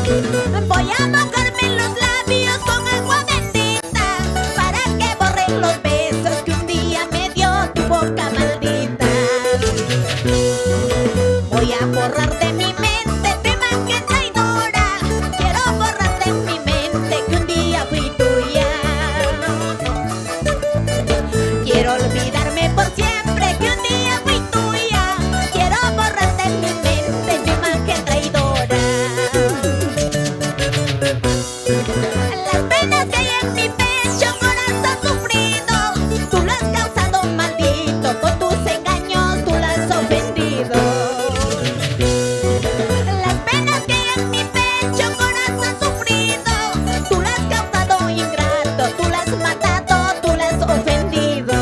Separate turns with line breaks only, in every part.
Voy a mojarme los labios con agua bendita para que borren los besos que un día me dio tu boca maldita. Voy a borrar de mi mente tu imagen traidora. Quiero borrar de mi mente que un día fui tuya. Quiero olvidarme por siempre que un día fui tuya. Quiero borrar de mi mente tu imagen traidora. Las penas que hay en mi pecho, corazón sufrido, tú lo has causado, maldito. Con tus engaños tú lo has ofendido. Las penas que hay en mi pecho, corazón sufrido, tú lo has causado, ingrato. Tú lo has matado, tú lo has ofendido.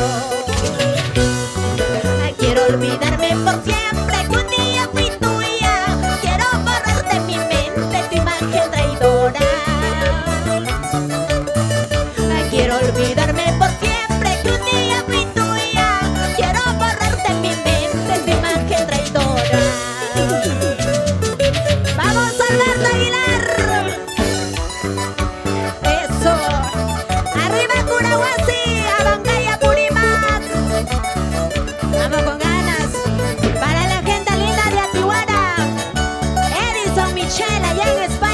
Quiero olvidarme por siempre que un día fui tuya. Quiero borrar de mi mente tu imagen traidora. Quiero olvidarme por siempre que un día fui tuya. Quiero borrar de mi mente tu imagen traidora. ¡Vamos, Alberto Aguilar! ¡Eso! ¡Arriba Curahuasi! ¡Abancay, Apurímac! ¡Vamos con ganas! Para la gente linda de Atihuana, Edison Michelle allá en España.